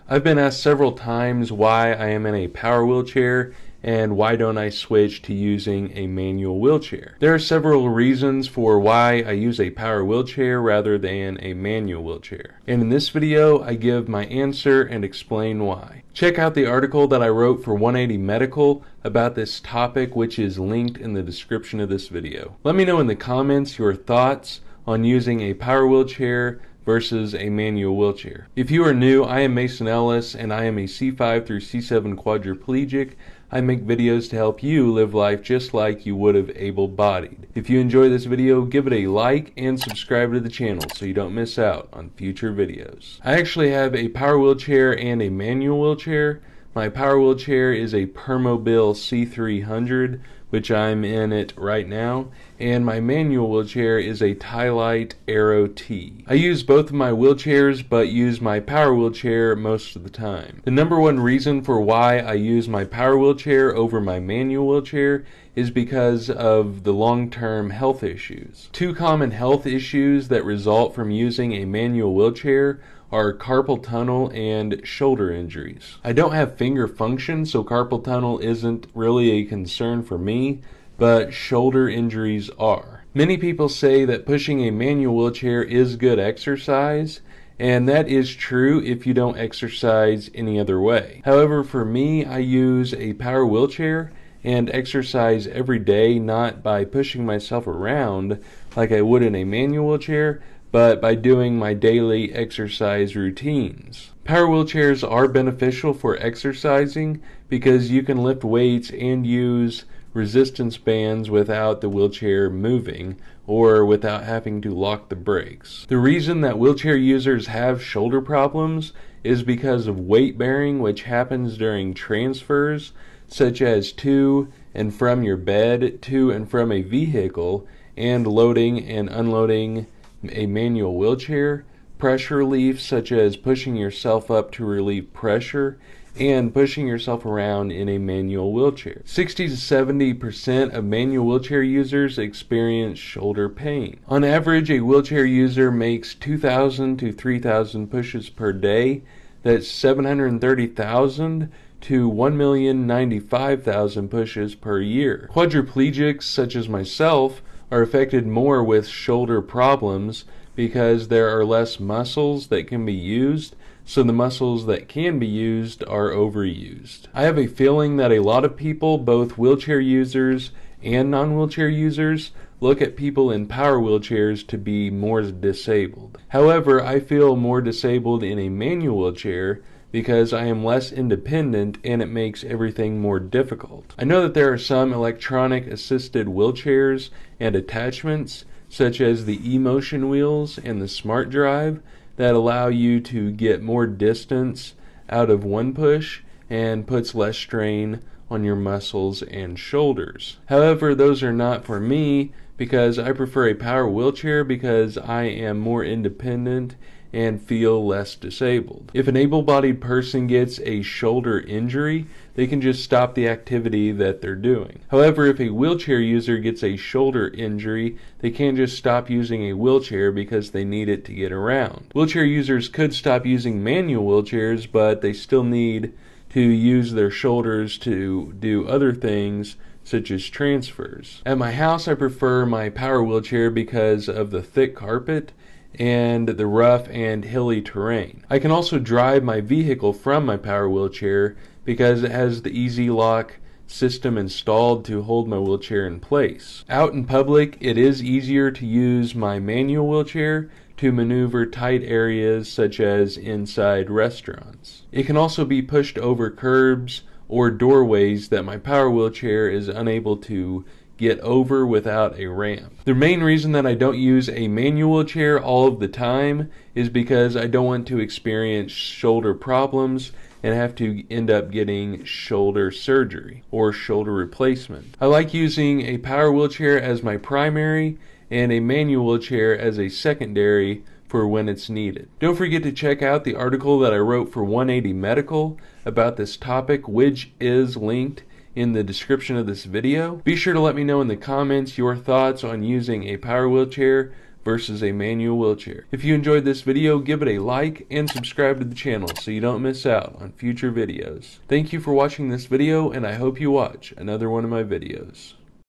I've been asked several times why I am in a power wheelchair and why don't I switch to using a manual wheelchair. There are several reasons for why I use a power wheelchair rather than a manual wheelchair. And in this video, I give my answer and explain why. Check out the article that I wrote for 180 Medical about this topic, which is linked in the description of this video. Let me know in the comments your thoughts on using a power wheelchair versus a manual wheelchair. If you are new, I am Mason Ellis and I am a C5 through C7 quadriplegic. I make videos to help you live life just like you would have able-bodied. If you enjoy this video, give it a like and subscribe to the channel so you don't miss out on future videos. I actually have a power wheelchair and a manual wheelchair. My power wheelchair is a Permobil C300, which I'm in it right now, and my manual wheelchair is a Tylite Aero T. I use both of my wheelchairs, but use my power wheelchair most of the time. The number one reason for why I use my power wheelchair over my manual wheelchair is because of the long-term health issues. Two common health issues that result from using a manual wheelchair are carpal tunnel and shoulder injuries. I don't have finger function, so carpal tunnel isn't really a concern for me, but shoulder injuries are. Many people say that pushing a manual wheelchair is good exercise, and that is true if you don't exercise any other way. However, for me, I use a power wheelchair and exercise every day, not by pushing myself around like I would in a manual wheelchair, but by doing my daily exercise routines. Power wheelchairs are beneficial for exercising because you can lift weights and use resistance bands without the wheelchair moving or without having to lock the brakes. The reason that wheelchair users have shoulder problems is because of weight bearing, which happens during transfers such as to and from your bed to and from a vehicle, and loading and unloading a manual wheelchair, pressure relief such as pushing yourself up to relieve pressure, and pushing yourself around in a manual wheelchair. 60 to 70% of manual wheelchair users experience shoulder pain. On average, a wheelchair user makes 2,000 to 3,000 pushes per day. That's 730,000 to 1,095,000 pushes per year. Quadriplegics such as myself are affected more with shoulder problems because there are less muscles that can be used, so the muscles that can be used are overused. I have a feeling that a lot of people, both wheelchair users and non-wheelchair users, look at people in power wheelchairs to be more disabled. However, I feel more disabled in a manual wheelchair because I am less independent and it makes everything more difficult. I know that there are some electronic assisted wheelchairs and attachments such as the eMotion wheels and the Smart Drive that allow you to get more distance out of one push and puts less strain on your muscles and shoulders. However, those are not for me because I prefer a power wheelchair because I am more independent and feel less disabled. If an able-bodied person gets a shoulder injury, they can just stop the activity that they're doing. However, if a wheelchair user gets a shoulder injury, they can't just stop using a wheelchair because they need it to get around. Wheelchair users could stop using manual wheelchairs, but they still need to use their shoulders to do other things such as transfers. At my house, I prefer my power wheelchair because of the thick carpet and the rough and hilly terrain. I can also drive my vehicle from my power wheelchair because it has the easy lock system installed to hold my wheelchair in place. Out in public, it is easier to use my manual wheelchair to maneuver tight areas such as inside restaurants. It can also be pushed over curbs or doorways that my power wheelchair is unable to get over without a ramp. The main reason that I don't use a manual wheelchair all of the time is because I don't want to experience shoulder problems and have to end up getting shoulder surgery or shoulder replacement. I like using a power wheelchair as my primary and a manual wheelchair as a secondary for when it's needed. Don't forget to check out the article that I wrote for 180 Medical about this topic, which is linked in the description of this video. Be sure to let me know in the comments your thoughts on using a power wheelchair versus a manual wheelchair. If you enjoyed this video, give it a like and subscribe to the channel so you don't miss out on future videos. Thank you for watching this video, and I hope you watch another one of my videos.